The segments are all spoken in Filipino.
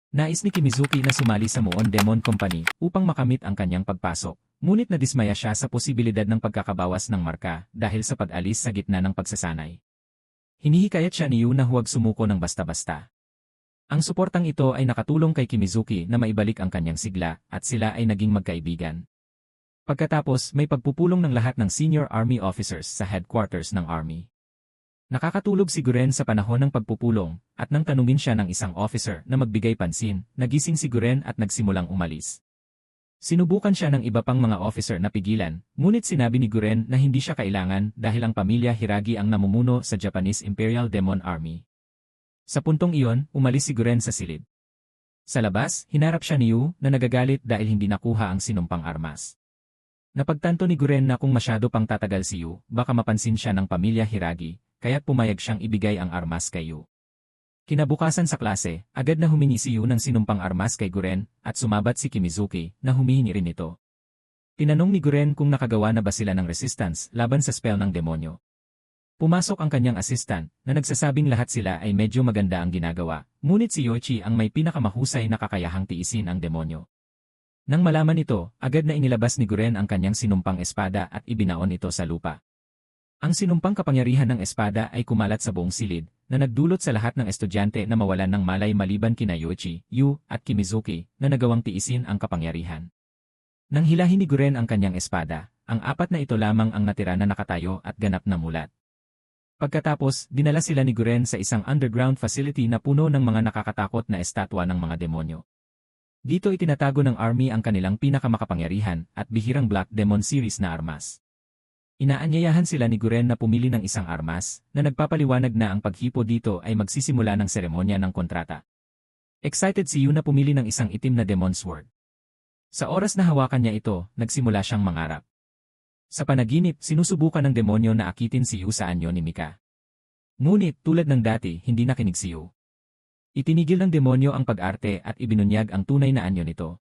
Nais ni Kimizuki na sumali sa Muon Demon Company upang makamit ang kanyang pagpasok. Ngunit nadismaya siya sa posibilidad ng pagkakabawas ng marka dahil sa pag-alis sa gitna ng pagsasanay. Hinihikayat siya ni Yu na huwag sumuko ng basta-basta. Ang suportang ito ay nakatulong kay Kimizuki na maibalik ang kanyang sigla at sila ay naging magkaibigan. Pagkatapos may pagpupulong ng lahat ng senior army officers sa headquarters ng army. Nakakatulog si Guren sa panahon ng pagpupulong at nang tanungin siya ng isang officer na magbigay pansin, nagising si Guren at nagsimulang umalis. Sinubukan siya ng iba pang mga officer na pigilan, ngunit sinabi ni Guren na hindi siya kailangan dahil ang pamilya Hiragi ang namumuno sa Japanese Imperial Demon Army. Sa puntong iyon, umalis si Guren sa silid. Sa labas, hinarap siya ni Yu na nagagalit dahil hindi nakuha ang sinumpang armas. Napagtanto ni Guren na kung masyado pang tatagal si Yu, baka mapansin siya ng pamilya Hiragi, kaya't pumayag siyang ibigay ang armas kay Yu. Kinabukasan sa klase, agad na humingi si Yu ng sinumpang armas kay Guren at sumabat si Kimizuki na humihingi rin ito. Tinanong ni Guren kung nakagawa na ba sila ng resistance laban sa spell ng demonyo. Pumasok ang kanyang assistant na nagsasabing lahat sila ay medyo maganda ang ginagawa, ngunit si Yoichi ang may pinakamahusay na kakayahang tiisin ang demonyo. Nang malaman ito, agad na inilabas ni Guren ang kanyang sinumpang espada at ibinaon ito sa lupa. Ang sinumpang kapangyarihan ng espada ay kumalat sa buong silid, na nagdulot sa lahat ng estudyante na mawalan ng malay maliban kina Yoichi, Yu, at Kimizuki, na nagawang tiisin ang kapangyarihan. Nang hilahin ni Guren ang kanyang espada, ang apat na ito lamang ang natira na nakatayo at ganap na mulat. Pagkatapos, dinala sila ni Guren sa isang underground facility na puno ng mga nakakatakot na estatwa ng mga demonyo. Dito itinatago ng army ang kanilang pinakamakapangyarihan at bihirang Black Demon series na armas. Inaanyayahan sila ni Guren na pumili ng isang armas na nagpapaliwanag na ang paghipo dito ay magsisimula ng seremonya ng kontrata. Excited si Yu na pumili ng isang itim na Demon Sword. Sa oras na hawakan niya ito, nagsimula siyang mangarap. Sa panaginip, sinusubukan ng demonyo na akitin si Yu sa anyo ni Mika. Ngunit, tulad ng dati, hindi nakinig si Yu. Itinigil ng demonyo ang pag-arte at ibinunyag ang tunay na anyo nito.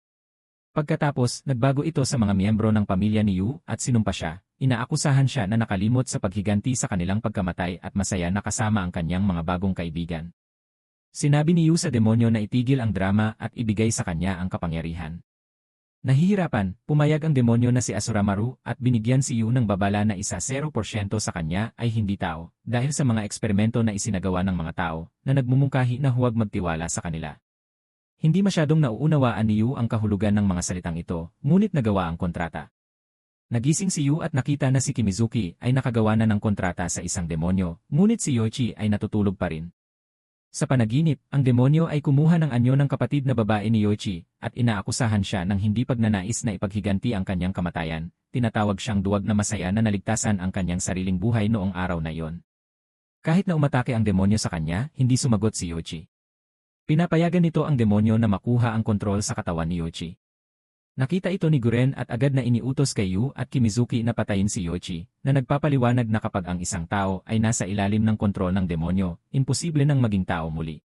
Pagkatapos, nagbago ito sa mga miyembro ng pamilya ni Yu at sinumpa siya. Inaakusahan siya na nakalimot sa paghiganti sa kanilang pagkamatay at masaya na kasama ang kanyang mga bagong kaibigan. Sinabi ni Yu sa demonyo na itigil ang drama at ibigay sa kanya ang kapangyarihan. Nahihirapan, pumayag ang demonyo na si Asuramaru at binigyan si Yu ng babala na isa 0% sa kanya ay hindi tao dahil sa mga eksperimento na isinagawa ng mga tao na nagmumungkahi na huwag magtiwala sa kanila. Hindi masyadong nauunawaan ni Yu ang kahulugan ng mga salitang ito, ngunit nagawa ang kontrata. Nagising si Yu at nakita na si Kimizuki ay nakagawa na ng kontrata sa isang demonyo, ngunit si Yoichi ay natutulog pa rin. Sa panaginip, ang demonyo ay kumuha ng anyo ng kapatid na babae ni Yoichi at inaakusahan siya ng hindi pagnanais na ipaghiganti ang kanyang kamatayan. Tinatawag siyang duwag na masaya na naligtasan ang kanyang sariling buhay noong araw na iyon. Kahit na umatake ang demonyo sa kanya, hindi sumagot si Yoichi. Pinapayagan nito ang demonyo na makuha ang kontrol sa katawan ni Yoichi. Nakita ito ni Guren at agad na iniutos kay Yu at Kimizuki na patayin si Yoichi, na nagpapaliwanag na kapag ang isang tao ay nasa ilalim ng kontrol ng demonyo, imposible nang maging tao muli.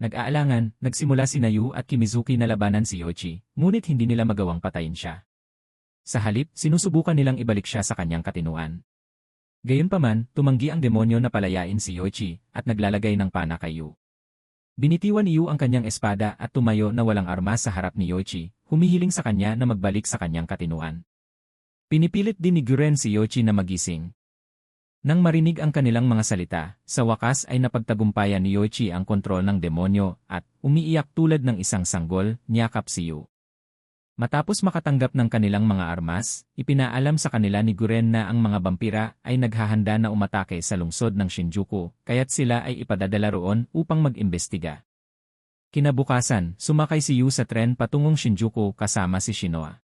Nag-aalangan, nagsimula sina Yu at Kimizuki na labanan si Yoichi, ngunit hindi nila magawang patayin siya. Sa halip, sinusubukan nilang ibalik siya sa kanyang katinuan. Gayunpaman, tumanggi ang demonyo na palayain si Yoichi at naglalagay ng pana kay Yu. Binitiwan ni Yu ang kanyang espada at tumayo na walang armas sa harap ni Yoichi, humihiling sa kanya na magbalik sa kanyang katinuan. Pinipilit din ni Guren si Yoichi na magising. Nang marinig ang kanilang mga salita, sa wakas ay napagtagumpayan ni Yoichi ang kontrol ng demonyo at, umiiyak tulad ng isang sanggol, niyakap si Yu. Matapos makatanggap ng kanilang mga armas, ipinaalam sa kanila ni Guren na ang mga vampira ay naghahanda na umatake sa lungsod ng Shinjuku, kaya't sila ay ipadadala roon upang mag-imbestiga. Kinabukasan, sumakay si Yu sa tren patungong Shinjuku kasama si Shinoa.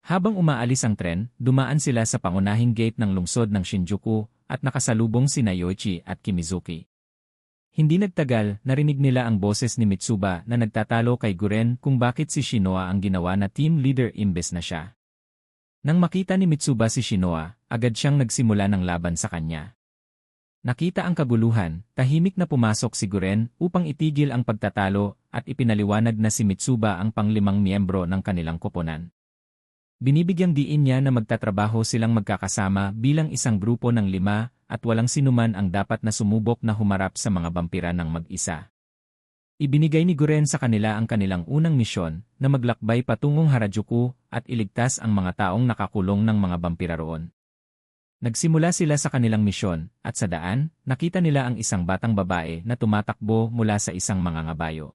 Habang umaalis ang tren, dumaan sila sa pangunahing gate ng lungsod ng Shinjuku at nakasalubong sina Yoichi at Kimizuki. Hindi nagtagal, narinig nila ang boses ni Mitsuba na nagtatalo kay Guren kung bakit si Shinoa ang ginawa na team leader imbes na siya. Nang makita ni Mitsuba si Shinoa, agad siyang nagsimula ng laban sa kanya. Nakita ang kaguluhan, tahimik na pumasok si Guren upang itigil ang pagtatalo at ipinaliwanag na si Mitsuba ang panglimang miyembro ng kanilang koponan. Binibigyang diin niya na magtatrabaho silang magkakasama bilang isang grupo ng 5 at walang sinuman ang dapat na sumubok na humarap sa mga vampira ng mag-isa. Ibinigay ni Guren sa kanila ang kanilang unang misyon na maglakbay patungong Harajuku at iligtas ang mga taong nakakulong ng mga vampira roon. Nagsimula sila sa kanilang misyon at sa daan, nakita nila ang isang batang babae na tumatakbo mula sa isang mangangabayo.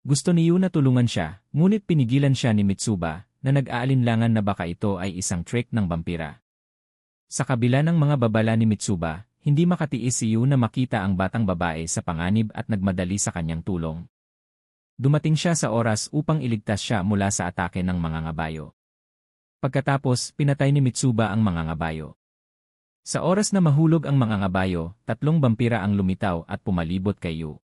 Gusto ni Yu na tulungan siya, ngunit pinigilan siya ni Mitsuba na nag-aalinlangan na baka ito ay isang trick ng vampira. Sa kabila ng mga babala ni Mitsuba, hindi makatiis si Yu na makita ang batang babae sa panganib at nagmadali sa kanyang tulong. Dumating siya sa oras upang iligtas siya mula sa atake ng mga ngabayo. Pagkatapos, pinatay ni Mitsuba ang mga ngabayo. Sa oras na mahulog ang mga ngabayo, 3 vampira ang lumitaw at pumalibot kay Yu.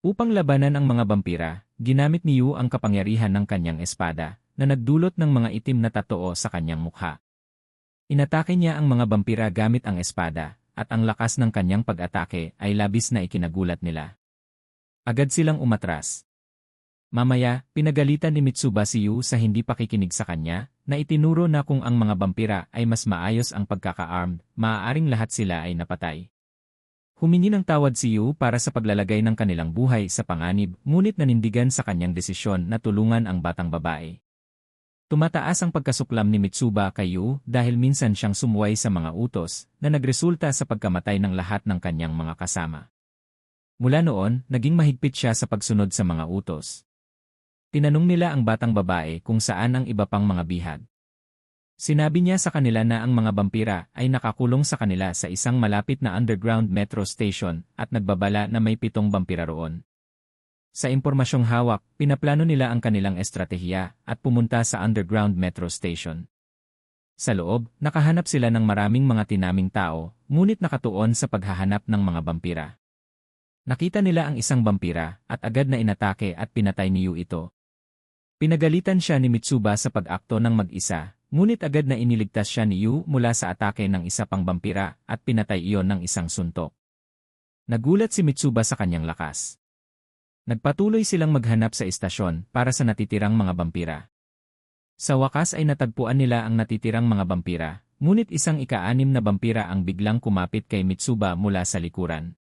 Upang labanan ang mga vampira, ginamit ni Yu ang kapangyarihan ng kanyang espada, na nagdulot ng mga itim na tatoo sa kanyang mukha. Inatake niya ang mga vampira gamit ang espada, at ang lakas ng kanyang pag-atake ay labis na ikinagulat nila. Agad silang umatras. Mamaya, pinagalitan ni Mitsuba si Yu sa hindi pakikinig sa kanya, na itinuro na kung ang mga vampira ay mas maayos ang pagkaka-armed, maaaring lahat sila ay napatay. Humingi ng tawad si Yu para sa paglalagay ng kanilang buhay sa panganib, ngunit nanindigan sa kanyang desisyon na tulungan ang batang babae. Tumataas ang pagkasuklam ni Mitsuba kay Yu dahil minsan siyang sumuway sa mga utos na nagresulta sa pagkamatay ng lahat ng kanyang mga kasama. Mula noon, naging mahigpit siya sa pagsunod sa mga utos. Tinanong nila ang batang babae kung saan ang iba pang mga bihag. Sinabi niya sa kanila na ang mga vampira ay nakakulong sa kanila sa isang malapit na underground metro station at nagbabala na may 7 vampira roon. Sa impormasyong hawak, pinaplano nila ang kanilang estratehiya at pumunta sa underground metro station. Sa loob, nakahanap sila ng maraming mga tinaming tao, ngunit nakatuon sa paghahanap ng mga vampira. Nakita nila ang isang vampira at agad na inatake at pinatay ni Yu ito. Pinagalitan siya ni Mitsuba sa pag-akto ng mag-isa, ngunit agad na iniligtas siya ni Yu mula sa atake ng isa pang vampira at pinatay iyon ng isang suntok. Nagulat si Mitsuba sa kanyang lakas. Nagpatuloy silang maghanap sa istasyon para sa natitirang mga vampira. Sa wakas ay natagpuan nila ang natitirang mga vampira, ngunit isang ika-6 na vampira ang biglang kumapit kay Mitsuba mula sa likuran.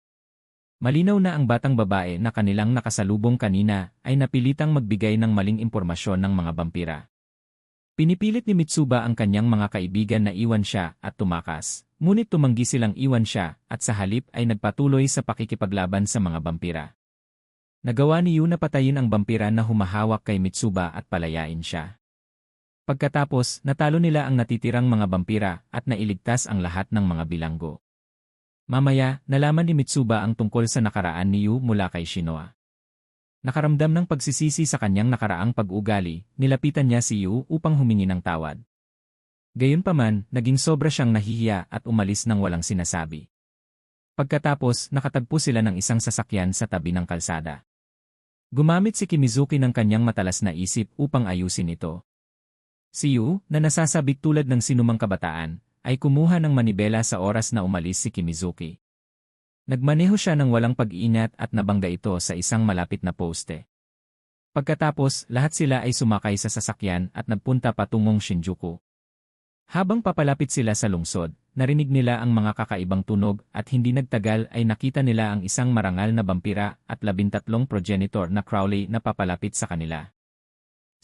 Malinaw na ang batang babae na kanilang nakasalubong kanina ay napilitang magbigay ng maling impormasyon ng mga vampira. Pinipilit ni Mitsuba ang kanyang mga kaibigan na iwan siya at tumakas, ngunit tumanggi silang iwan siya at sa halip ay nagpatuloy sa pakikipaglaban sa mga vampira. Nagawa ni Yu na patayin ang vampira na humahawak kay Mitsuba at palayain siya. Pagkatapos, natalo nila ang natitirang mga vampira at nailigtas ang lahat ng mga bilanggo. Mamaya, nalaman ni Mitsuba ang tungkol sa nakaraan ni Yu mula kay Shinoa. Nakaramdam ng pagsisisi sa kanyang nakaraang pag-ugali, nilapitan niya si Yu upang humingi ng tawad. Gayunpaman, naging sobra siyang nahihiya at umalis nang walang sinasabi. Pagkatapos, nakatagpo sila ng isang sasakyan sa tabi ng kalsada. Gumamit si Kimizuki ng kanyang matalas na isip upang ayusin ito. Si Yu, na nasasabik tulad ng sinumang kabataan, ay kumuha ng manibela sa oras na umalis si Kimizuki. Nagmaneho siya ng walang pag-iingat at nabangga ito sa isang malapit na poste. Pagkatapos, lahat sila ay sumakay sa sasakyan at nagpunta patungong Shinjuku. Habang papalapit sila sa lungsod, narinig nila ang mga kakaibang tunog at hindi nagtagal ay nakita nila ang isang marangal na vampira at 13 progenitor na Crowley na papalapit sa kanila.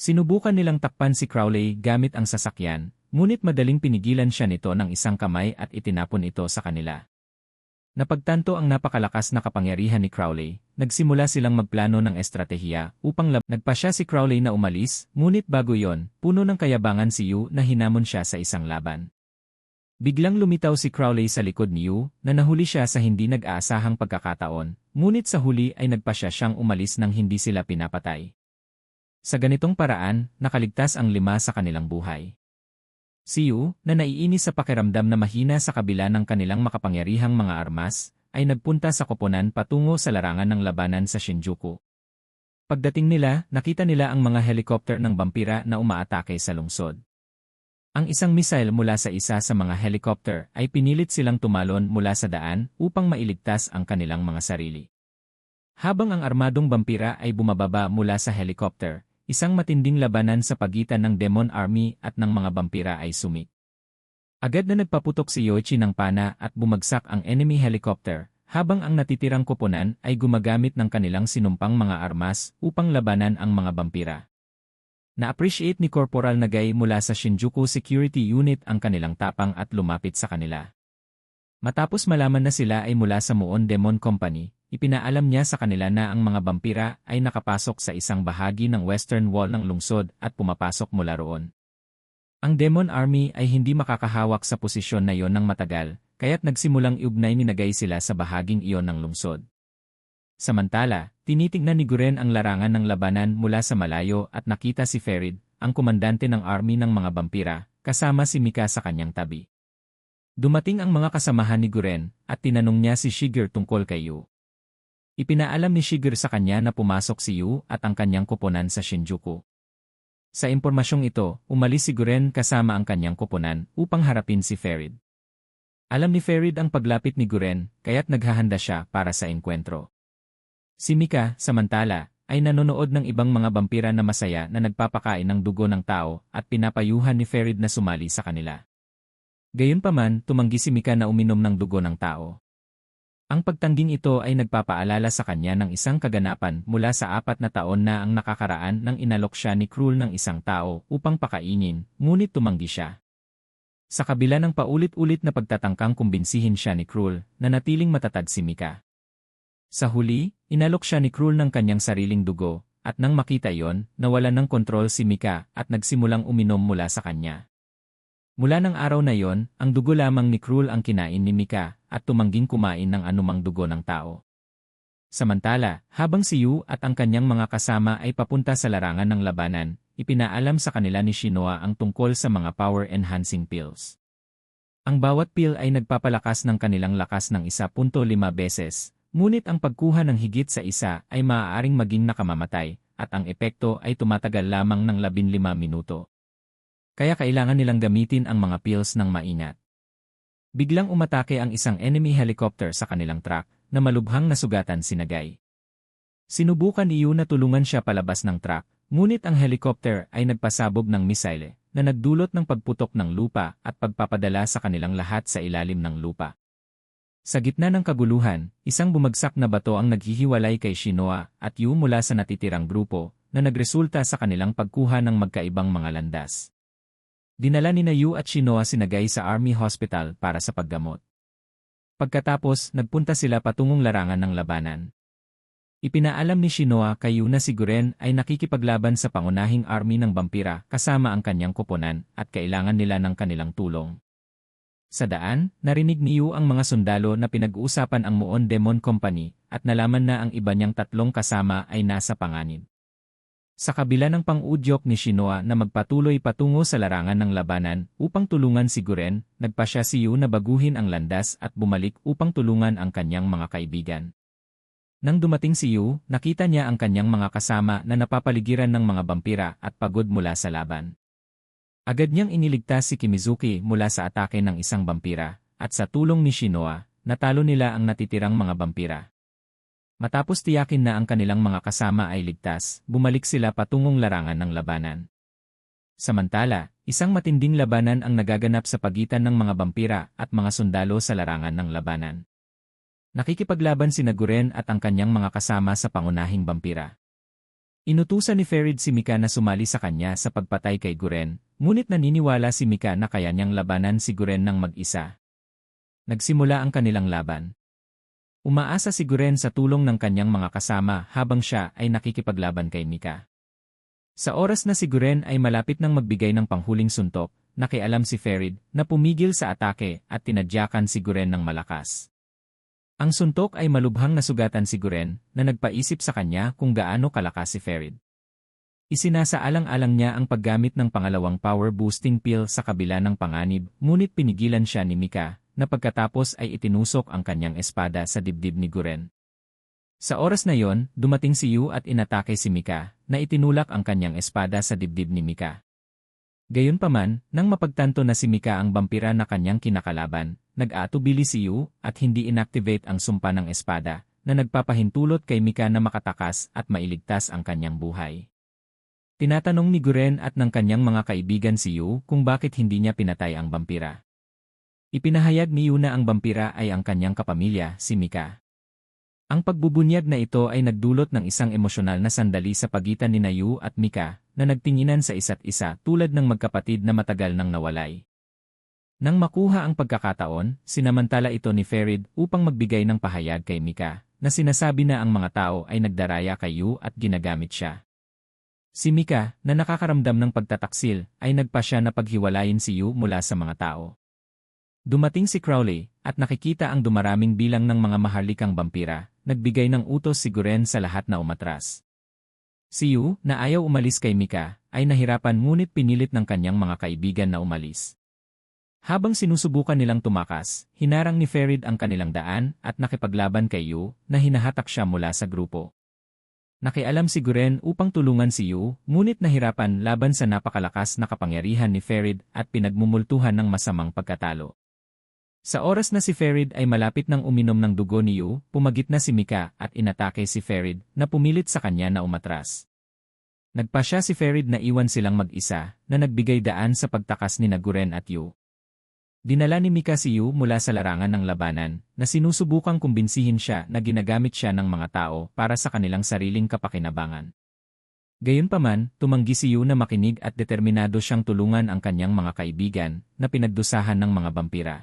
Sinubukan nilang takpan si Crowley gamit ang sasakyan, ngunit madaling pinigilan siya nito ng isang kamay at itinapon ito sa kanila. Napagtanto ang napakalakas na kapangyarihan ni Crowley, nagsimula silang magplano ng estratehiya upang nagpasya si Crowley na umalis, ngunit bago yon, puno ng kayabangan si Yu na hinamon siya sa isang laban. Biglang lumitaw si Crowley sa likod ni Yu na nahuli siya sa hindi nag-aasahang pagkakataon, ngunit sa huli ay nagpasya siyang umalis nang hindi sila pinapatay. Sa ganitong paraan, nakaligtas ang 5 sa kanilang buhay. Si Yu, na naiinis sa pakiramdam na mahina sa kabila ng kanilang makapangyarihang mga armas, ay nagpunta sa koponan patungo sa larangan ng labanan sa Shinjuku. Pagdating nila, nakita nila ang mga helicopter ng vampira na umaatake sa lungsod. Ang isang missile mula sa isa sa mga helicopter ay pinilit silang tumalon mula sa daan upang mailigtas ang kanilang mga sarili. Habang ang armadong vampira ay bumababa mula sa helicopter, isang matinding labanan sa pagitan ng Demon Army at ng mga vampira ay sumik. Agad na nagpaputok si Yoichi ng pana at bumagsak ang enemy helicopter, habang ang natitirang koponan ay gumagamit ng kanilang sinumpang mga armas upang labanan ang mga vampira. Na-appreciate ni Corporal Nagay mula sa Shinjuku Security Unit ang kanilang tapang at lumapit sa kanila. Matapos malaman na sila ay mula sa Muon Demon Company, ipinaalam niya sa kanila na ang mga vampira ay nakapasok sa isang bahagi ng western wall ng lungsod at pumapasok mula roon. Ang Demon Army ay hindi makakahawak sa posisyon na iyon ng matagal, kaya't nagsimulang iugnay ni Nagay sila sa bahaging iyon ng lungsod. Samantala, tinitignan ni Guren ang larangan ng labanan mula sa malayo at nakita si Ferid, ang komandante ng army ng mga vampira, kasama si Mika sa kanyang tabi. Dumating ang mga kasamahan ni Guren at tinanong niya si Shiger tungkol kay Yu. Ipinaalam ni Shiger sa kanya na pumasok si Yu at ang kanyang koponan sa Shinjuku. Sa impormasyong ito, umalis si Guren kasama ang kanyang koponan upang harapin si Ferid. Alam ni Ferid ang paglapit ni Guren, kaya't naghahanda siya para sa enkwentro. Si Mika, samantala, ay nanonood ng ibang mga vampira na masaya na nagpapakain ng dugo ng tao at pinapayuhan ni Ferid na sumali sa kanila. Gayunpaman, tumanggi si Mika na uminom ng dugo ng tao. Ang pagtangging ito ay nagpapaalala sa kanya ng isang kaganapan mula sa 4 na taon na ang nakakaraan nang inalok siya ni Krul ng isang tao upang pakainin, ngunit tumanggi siya. Sa kabila ng paulit-ulit na pagtatangkang kumbinsihin siya ni Krul, nanatiling matatag si Mika. Sa huli, inalok siya ni Krul ng kanyang sariling dugo, at nang makita iyon, nawalan ng kontrol si Mika at nagsimulang uminom mula sa kanya. Mula ng araw na iyon, ang dugo lamang ni Krul ang kinain ni Mika at tumangging kumain ng anumang dugo ng tao. Samantala, habang si Yu at ang kanyang mga kasama ay papunta sa larangan ng labanan, ipinaalam sa kanila ni Shinoa ang tungkol sa mga power-enhancing pills. Ang bawat pill ay nagpapalakas ng kanilang lakas ng 1.5 beses. Ngunit ang pagkuha ng higit sa isa ay maaaring maging nakamamatay, at ang epekto ay tumatagal lamang ng 15 minuto. Kaya kailangan nilang gamitin ang mga pills ng maingat. Biglang umatake ang isang enemy helicopter sa kanilang truck, na malubhang nasugatan si Nagay. Sinubukan ni Yu na tulungan siya palabas ng truck, ngunit ang helicopter ay nagpasabog ng misile, na nagdulot ng pagputok ng lupa at pagpapadala sa kanilang lahat sa ilalim ng lupa. Sa gitna ng kaguluhan, isang bumagsak na bato ang naghihiwalay kay Shinoa at Yu mula sa natitirang grupo na nagresulta sa kanilang pagkuha ng magkaibang mga landas. Dinala ni Yu at Shinoa si Nagay sa Army Hospital para sa paggamot. Pagkatapos, nagpunta sila patungong larangan ng labanan. Ipinaalam ni Shinoa kay Yu na si Guren ay nakikipaglaban sa pangunahing army ng vampira kasama ang kanyang koponan at kailangan nila ng kanilang tulong. Sa daan, narinig ni Yu ang mga sundalo na pinag-uusapan ang Muon Demon Company at nalaman na ang iba niyang 3 kasama ay nasa panganib. Sa kabila ng pang-udyok ni Shinoa na magpatuloy patungo sa larangan ng labanan upang tulungan si Guren, nagpasya si Yu na baguhin ang landas at bumalik upang tulungan ang kanyang mga kaibigan. Nang dumating si Yu, nakita niya ang kanyang mga kasama na napapaligiran ng mga vampira at pagod mula sa laban. Agad niyang iniligtas si Kimizuki mula sa atake ng isang vampira, at sa tulong ni Shinoa, natalo nila ang natitirang mga vampira. Matapos tiyakin na ang kanilang mga kasama ay ligtas, bumalik sila patungong larangan ng labanan. Samantala, isang matinding labanan ang nagaganap sa pagitan ng mga vampira at mga sundalo sa larangan ng labanan. Nakikipaglaban si Guren at ang kanyang mga kasama sa pangunahing vampira. Inutusan ni Ferid si Mika na sumali sa kanya sa pagpatay kay Guren, ngunit naniniwala si Mika na kaya niyang labanan si Guren ng mag-isa. Nagsimula ang kanilang laban. Umaasa si Guren sa tulong ng kanyang mga kasama habang siya ay nakikipaglaban kay Mika. Sa oras na si Guren ay malapit nang magbigay ng panghuling suntok, nakialam si Ferid na pumigil sa atake at tinadyakan si Guren ng malakas. Ang suntok ay malubhang nasugatan si Guren na nagpaisip sa kanya kung gaano kalakas si Ferid. Isinasaalang-alang niya ang paggamit ng pangalawang power-boosting pill sa kabila ng panganib, ngunit pinigilan siya ni Mika na pagkatapos ay itinusok ang kanyang espada sa dibdib ni Guren. Sa oras na yon, dumating si Yu at inatake si Mika na itinulak ang kanyang espada sa dibdib ni Mika. Gayunpaman, nang mapagtanto na si Mika ang vampira na kanyang kinakalaban, nag-aatubili si Yu at hindi inactivate ang sumpa ng espada na nagpapahintulot kay Mika na makatakas at mailigtas ang kanyang buhay. Tinatanong ni Guren at ng kanyang mga kaibigan si Yu kung bakit hindi niya pinatay ang vampira. Ipinahayag ni Yu na ang vampira ay ang kanyang kapamilya, si Mika. Ang pagbubunyag na ito ay nagdulot ng isang emosyonal na sandali sa pagitan ni Yu at Mika na nagtinginan sa isa't isa tulad ng magkapatid na matagal nang nawalay. Nang makuha ang pagkakataon, sinamantala ito ni Ferid upang magbigay ng pahayag kay Mika na sinasabi na ang mga tao ay nagdaraya kay Yu at ginagamit siya. Si Mika, na nakakaramdam ng pagtataksil, ay nagpasya na paghiwalayin si Yu mula sa mga tao. Dumating si Crowley, at nakikita ang dumaraming bilang ng mga maharlikang vampira, nagbigay ng utos si Guren sa lahat na umatras. Si Yu, na ayaw umalis kay Mika, ay nahirapan ngunit pinilit ng kanyang mga kaibigan na umalis. Habang sinusubukan nilang tumakas, hinarang ni Ferid ang kanilang daan at nakipaglaban kay Yu na hinahatak siya mula sa grupo. Nakialam si Guren upang tulungan si Yu, ngunit nahirapan laban sa napakalakas na kapangyarihan ni Ferid at pinagmumultuhan ng masamang pagkatalo. Sa oras na si Ferid ay malapit ng uminom ng dugo ni Yu, pumagit na si Mika at inatake si Ferid na pumilit sa kanya na umatras. Nagpasya si Ferid na iwan silang mag-isa na nagbigay daan sa pagtakas ni Guren at Yu. Dinala ni Mika si Yu mula sa larangan ng labanan na sinusubukang kumbinsihin siya na ginagamit siya ng mga tao para sa kanilang sariling kapakinabangan. Gayunpaman, tumanggi si Yu na makinig at determinado siyang tulungan ang kanyang mga kaibigan na pinagdusahan ng mga vampira.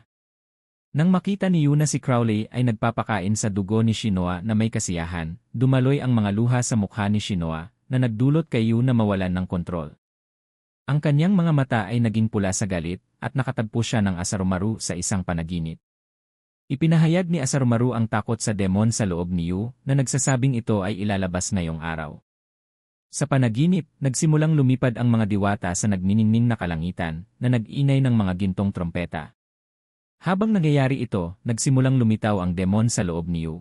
Nang makita ni Yu na si Crowley ay nagpapakain sa dugo ni Shinoa na may kasiyahan, dumaloy ang mga luha sa mukha ni Shinoa na nagdulot kay Yu na mawalan ng kontrol. Ang kanyang mga mata ay naging pula sa galit at nakatagpo siya ng Asarumaru sa isang panaginip. Ipinahayag ni Asarumaru ang takot sa demon sa loob ni Yu na nagsasabing ito ay ilalabas ngayong araw. Sa panaginip, nagsimulang lumipad ang mga diwata sa nagniningning na kalangitan na nag-inay ng mga gintong trompeta. Habang nangyayari ito, nagsimulang lumitaw ang demon sa loob ni Yu.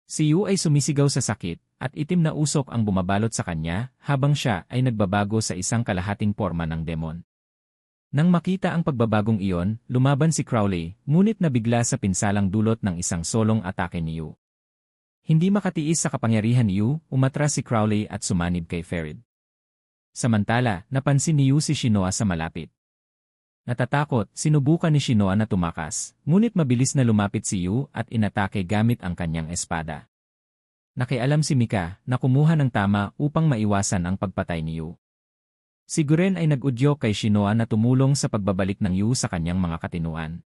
Si Yu ay sumisigaw sa sakit, at itim na usok ang bumabalot sa kanya habang siya ay nagbabago sa isang kalahating porma ng demon. Nang makita ang pagbabagong iyon, lumaban si Crowley, ngunit nabigla sa pinsalang dulot ng isang solong atake ni Yu. Hindi makatiis sa kapangyarihan ni Yu, umatras si Crowley at sumanib kay Ferid. Samantala, napansin ni Yu si Shinoa sa malapit. Natatakot, sinubukan ni Shinoa na tumakas, ngunit mabilis na lumapit si Yu at inatake gamit ang kanyang espada. Nakialam si Mika na kumuha ng tama upang maiwasan ang pagpatay ni Yu. Si Guren ay nag-udyok kay Shinoa na tumulong sa pagbabalik ng Yu sa kanyang mga katinuan.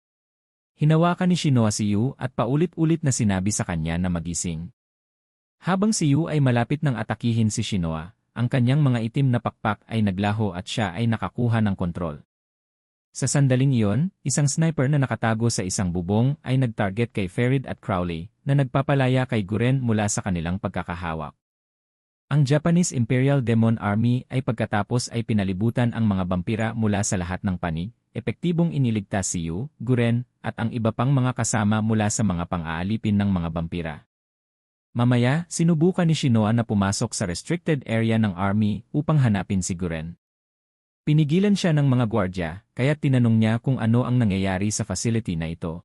Hinawakan ni Shinoa si Yu at paulit-ulit na sinabi sa kanya na magising. Habang si Yu ay malapit ng atakihin si Shinoa, ang kanyang mga itim na pakpak ay naglaho at siya ay nakakuha ng kontrol. Sa sandaling iyon, isang sniper na nakatago sa isang bubong ay nag-target kay Ferid at Crowley na nagpapalaya kay Guren mula sa kanilang pagkakahawak. Ang Japanese Imperial Demon Army ay pagkatapos ay pinalibutan ang mga vampira mula sa lahat ng panig, epektibong iniligtas si Yu, Guren, at ang iba pang mga kasama mula sa mga pang-aalipin ng mga vampira. Mamaya, sinubukan ni Shinoa na pumasok sa restricted area ng army upang hanapin si Guren. Pinigilan siya ng mga gwardya, kaya tinanong niya kung ano ang nangyayari sa facility na ito.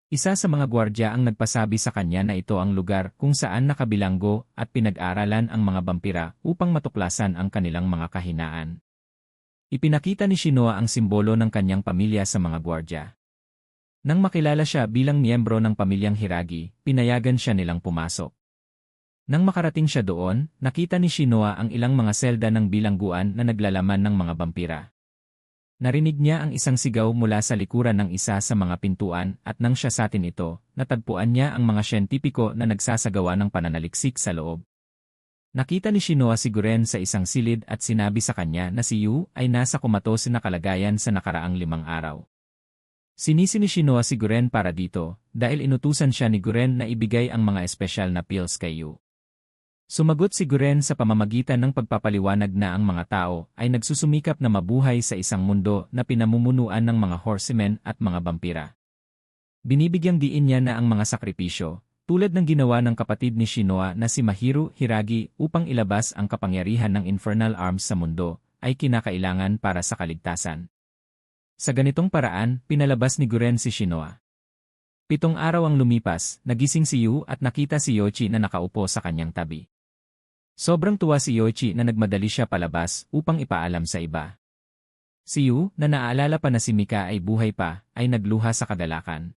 Isa sa mga gwardya ang nagpasabi sa kanya na ito ang lugar kung saan nakabilanggo at pinag-aralan ang mga vampira upang matuklasan ang kanilang mga kahinaan. Ipinakita ni Shinoa ang simbolo ng kanyang pamilya sa mga gwardya. Nang makilala siya bilang miyembro ng pamilyang Hiragi, pinayagan siya nilang pumasok. Nang makarating siya doon, nakita ni Shinoa ang ilang mga selda ng bilangguan na naglalaman ng mga vampira. Narinig niya ang isang sigaw mula sa likuran ng isa sa mga pintuan at nang siya satin ito, natagpuan niya ang mga siyentipiko na nagsasagawa ng pananaliksik sa loob. Nakita ni Shinoa si Guren sa isang silid at sinabi sa kanya na si Yu ay nasa kumatos na kalagayan sa nakaraang 5 araw. Sinisi ni Shinoa si Guren para dito dahil inutusan siya ni Guren na ibigay ang mga espesyal na pills kay Yu. Sumagot si Guren sa pamamagitan ng pagpapaliwanag na ang mga tao ay nagsusumikap na mabuhay sa isang mundo na pinamumunuan ng mga horsemen at mga vampira. Binibigyang diin niya na ang mga sakripisyo, tulad ng ginawa ng kapatid ni Shinoa na si Mahiru Hiragi upang ilabas ang kapangyarihan ng infernal arms sa mundo, ay kinakailangan para sa kaligtasan. Sa ganitong paraan, pinalabas ni Guren si Shinoa. 7 araw ang lumipas, nagising si Yu at nakita si Yoichi na nakaupo sa kanyang tabi. Sobrang tuwa si Yoichi na nagmadali siya palabas upang ipaalam sa iba. Si Yu, na naalala pa na si Mika ay buhay pa, ay nagluha sa kagalakan.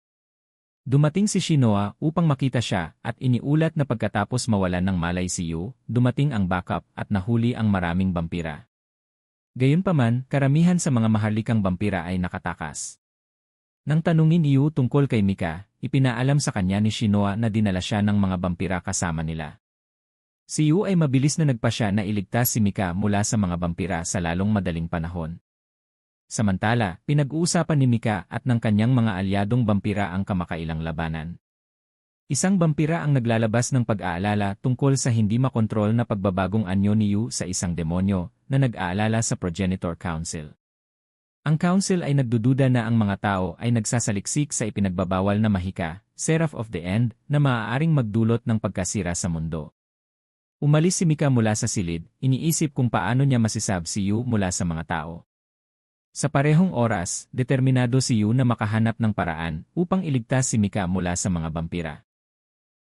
Dumating si Shinoa upang makita siya at iniulat na pagkatapos mawalan ng malay si Yu, dumating ang backup at nahuli ang maraming bampira. Gayunpaman, karamihan sa mga maharlikang bampira ay nakatakas. Nang tanungin ni Yu tungkol kay Mika, ipinaalam sa kanya ni Shinoa na dinala siya ng mga bampira kasama nila. Si Yu ay mabilis na nagpasya na iligtas si Mika mula sa mga bampira sa lalong madaling panahon. Samantala, pinag-uusapan ni Mika at ng kanyang mga alyadong bampira ang kamakailang labanan. Isang bampira ang naglalabas ng pag-aalala tungkol sa hindi makontrol na pagbabagong anyo ni Yu sa isang demonyo na nag-aalala sa Progenitor Council. Ang council ay nagdududa na ang mga tao ay nagsasaliksik sa ipinagbabawal na mahika, Seraph of the End, na maaaring magdulot ng pagkasira sa mundo. Umalis si Mika mula sa silid, iniisip kung paano niya masisab si Yu mula sa mga tao. Sa parehong oras, determinado si Yu na makahanap ng paraan upang iligtas si Mika mula sa mga bampira.